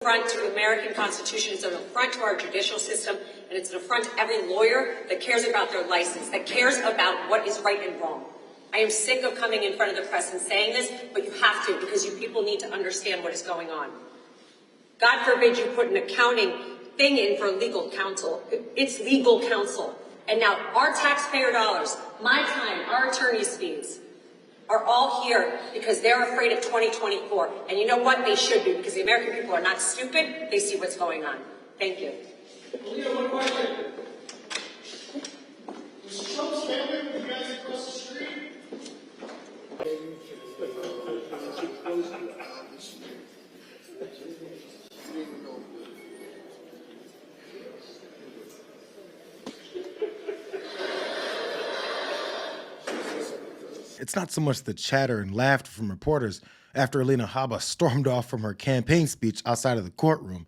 affront to the American Constitution. It's an affront to our judicial system, and it's an affront to every lawyer that cares about their license, that cares about what is right and wrong. I am sick of coming in front of the press and saying this, but you have to, because you people need to understand what is going on. God forbid you put an accounting thing in for legal counsel. It's legal counsel. And now our taxpayer dollars, my time, our attorney's fees, are all here because they're afraid of 2024. And you know what? They should be, because the American people are not stupid. They see what's going on. Thank you. Alina, one question. Was Trump standing with you guys across the street? It's not so much the chatter and laughter from reporters after Alina Habba stormed off from her campaign speech outside of the courtroom,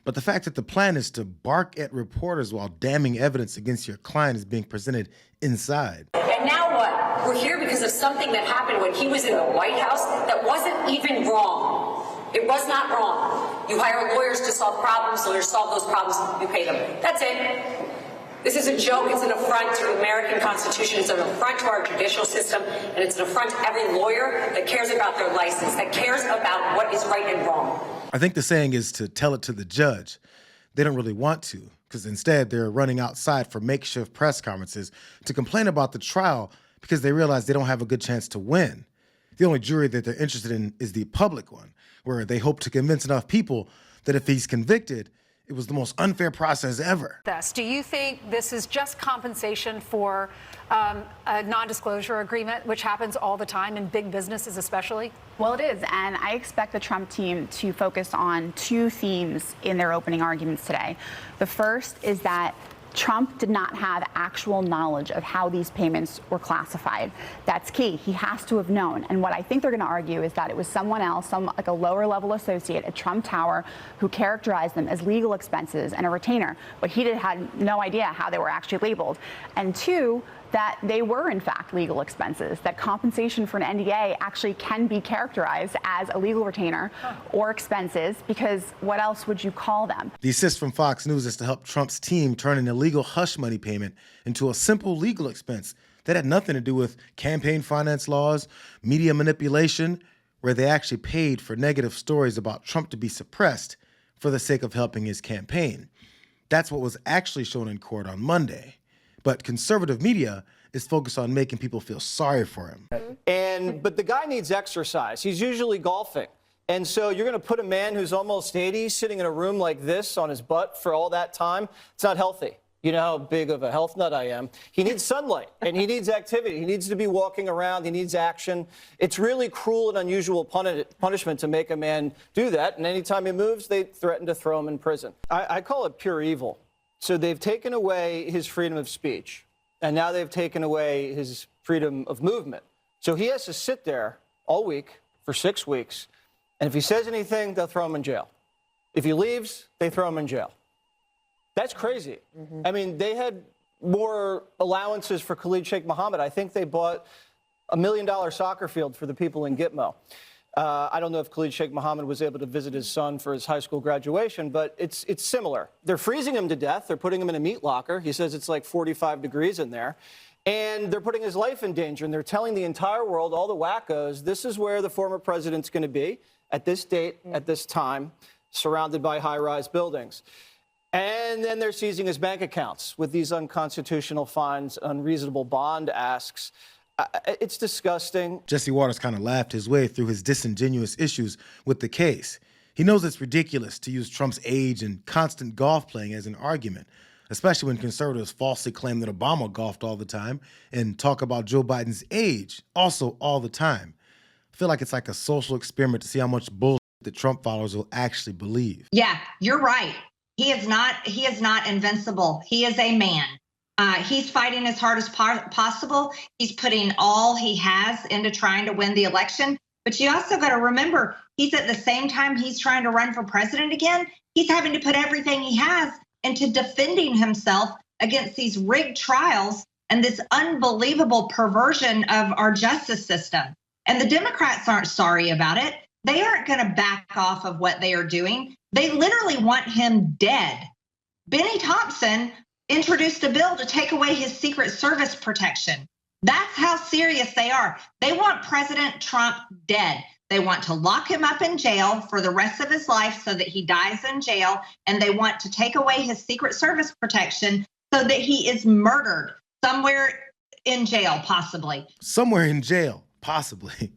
but the fact that the plan is to bark at reporters while damning evidence against your client is being presented inside. And now what? We're here because of something that happened when he was in the White House that wasn't even wrong. It was not wrong. You hire lawyers to solve problems, lawyers solve those problems, you pay them. That's it. This is a joke. It's an affront to the American Constitution. It's an affront to our judicial system, and it's an affront to every lawyer that cares about their license, that cares about what is right and wrong. I think the saying is to tell it to the judge. They don't really want to, because instead they're running outside for makeshift press conferences to complain about the trial because they realize they don't have a good chance to win. The only jury that they're interested in is the public one, where they hope to convince enough people that if he's convicted, it was the most unfair process ever. Do you think this is just compensation for a non-disclosure agreement, which happens all the time in big businesses especially? Well, it is, and I expect the Trump team to focus on two themes in their opening arguments today. The first is that Trump did not have actual knowledge of how these payments were classified. That's key. He has to have known. And what I think they're going to argue is that it was someone else, like a lower level associate at Trump Tower, who characterized them as legal expenses and a retainer. But he had no idea how they were actually labeled. And two, that they were in fact legal expenses, that compensation for an NDA actually can be characterized as a legal retainer or expenses, because what else would you call them? The assist from Fox News is to help Trump's team turn an illegal hush money payment into a simple legal expense that had nothing to do with campaign finance laws, media manipulation, where they actually paid for negative stories about Trump to be suppressed for the sake of helping his campaign. That's what was actually shown in court on Monday. But conservative media is focused on making people feel sorry for him. But the guy needs exercise. He's usually golfing. And so you're going to put a man who's almost 80 sitting in a room like this on his butt for all that time? It's not healthy. You know how big of a health nut I am. He needs sunlight, and he needs activity. He needs to be walking around. He needs action. It's really cruel and unusual punishment to make a man do that. And anytime he moves, they threaten to throw him in prison. I call it pure evil. So they've taken away his freedom of speech, and now they've taken away his freedom of movement. So he has to sit there all week for 6 weeks, and if he says anything, they'll throw him in jail. If he leaves, they throw him in jail. That's crazy. I mean, they had more allowances for Khalid Sheikh Mohammed. I think they bought $1 million soccer field for the people in Gitmo. I don't know if Khalid Sheikh Mohammed was able to visit his son for his high school graduation, but it's similar. They're freezing him to death. They're putting him in a meat locker. He says it's like 45 degrees in there. And they're putting his life in danger. And they're telling the entire world, all the wackos, this is where the former president's going to be at this date, at this time, surrounded by high-rise buildings. And then they're seizing his bank accounts with these unconstitutional fines, unreasonable bond asks. It's disgusting. Jesse Waters kind of laughed his way through his disingenuous issues with the case. He knows it's ridiculous to use Trump's age and constant golf playing as an argument, especially when conservatives falsely claim that Obama golfed all the time and talk about Joe Biden's age also all the time. I feel like it's like a social experiment to see how much bullshit the Trump followers will actually believe. Yeah, you're right. He is not invincible. He is a man. He's fighting as hard as possible. He's putting all he has into trying to win the election. But you also got to remember, he's at the same time he's trying to run for president again, he's having to put everything he has into defending himself against these rigged trials and this unbelievable perversion of our justice system. And the Democrats aren't sorry about it. They aren't going to back off of what they are doing. They literally want him dead. Benny Thompson introduced a bill to take away his Secret Service protection. That's how serious they are. They want President Trump dead. They want to lock him up in jail for the rest of his life so that he dies in jail. And they want to take away his Secret Service protection so that he is murdered somewhere in jail, possibly. Somewhere in jail, possibly.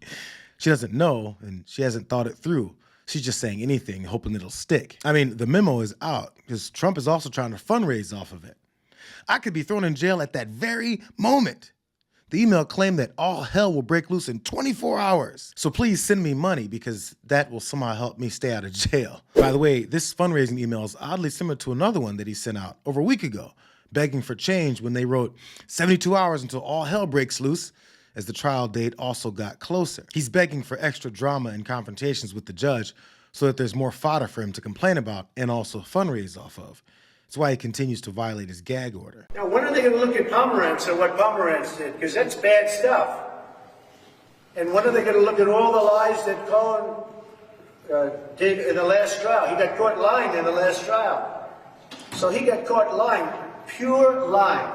She doesn't know, and she hasn't thought it through. She's just saying anything, hoping it'll stick. I mean, the memo is out because Trump is also trying to fundraise off of it. I could be thrown in jail at that very moment. The email claimed that all hell will break loose in 24 hours. So please send me money because that will somehow help me stay out of jail. By the way, this fundraising email is oddly similar to another one that he sent out over a week ago, begging for change when they wrote 72 hours until all hell breaks loose, as the trial date also got closer. He's begging for extra drama and confrontations with the judge so that there's more fodder for him to complain about and also fundraise off of. That's why he continues to violate his gag order. Now, when are they going to look at Pomerantz and what Pomerantz did? Because that's bad stuff. And when are they going to look at all the lies that Cohen did in the last trial? He got caught lying in the last trial. So he got caught lying, pure lying.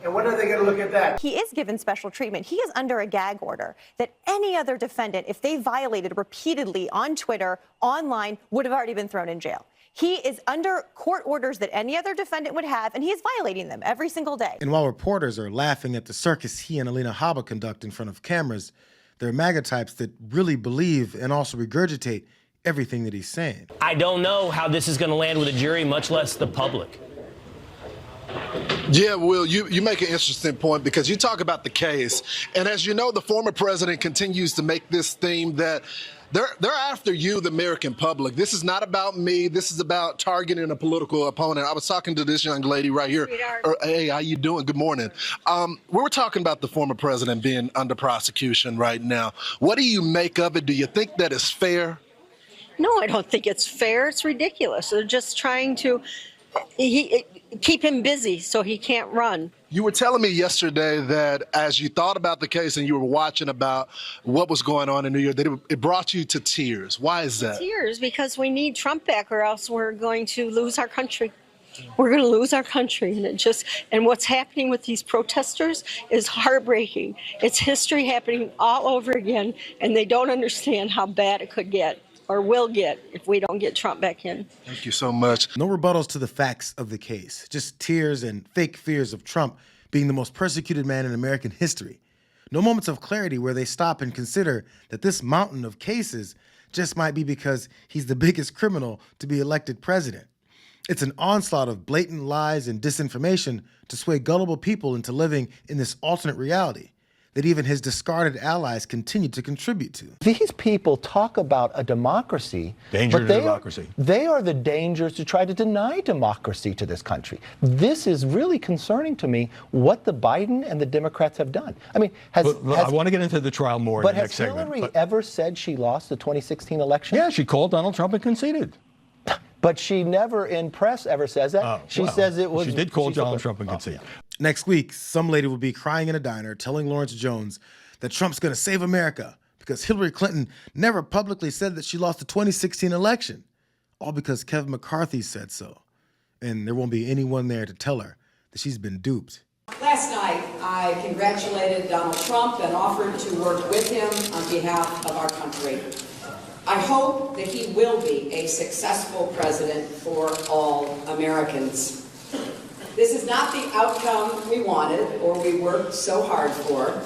And when are they going to look at that? He is given special treatment. He is under a gag order that any other defendant, if they violated repeatedly on Twitter, online, would have already been thrown in jail. He is under court orders that any other defendant would have, and he is violating them every single day. And while reporters are laughing at the circus he and Alina Habba conduct in front of cameras, there are MAGA types that really believe and also regurgitate everything that he's saying. I don't know how this is going to land with a jury, much less the public. Yeah, Will, you make an interesting point because you talk about the case. And as you know, the former president continues to make this theme that they're after you, the American public. This is not about me. This is about targeting a political opponent. I was talking to this young lady right here. Hey, how you doing? Good morning. We were talking about the former president being under prosecution right now. What do you make of it? Do you think that is fair? No, I don't think it's fair. It's ridiculous. They're just trying to keep him busy so he can't run. You were telling me yesterday that as you thought about the case and you were watching about what was going on in New York, that it brought you to tears. Why is that? Tears, because we need Trump back or else we're going to lose our country. We're going to lose our country. And what's happening with these protesters is heartbreaking. It's history happening all over again, and they don't understand how bad it could get or will get if we don't get Trump back in. Thank you so much. No rebuttals to the facts of the case, just tears and fake fears of Trump being the most persecuted man in American history. No moments of clarity where they stop and consider that this mountain of cases just might be because he's the biggest criminal to be elected president. It's an onslaught of blatant lies and disinformation to sway gullible people into living in this alternate reality that even his discarded allies continue to contribute to. These people talk about a democracy. Danger to democracy. They are the dangers to try to deny democracy to this country. This is really concerning to me what the Biden and the Democrats have done. I mean, I want to get into the trial more in the next segment. But has Hillary ever said she lost the 2016 election? Yeah, she called Donald Trump and conceded. But she never in press ever says that. She says it was... She did call Donald Trump and concede. Yeah. Next week, some lady will be crying in a diner telling Lawrence Jones that Trump's going to save America because Hillary Clinton never publicly said that she lost the 2016 election, all because Kevin McCarthy said so. And there won't be anyone there to tell her that she's been duped. Last night, I congratulated Donald Trump and offered to work with him on behalf of our country. I hope that he will be a successful president for all Americans. This is not the outcome we wanted or we worked so hard for,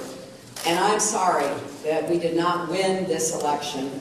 and I'm sorry that we did not win this election.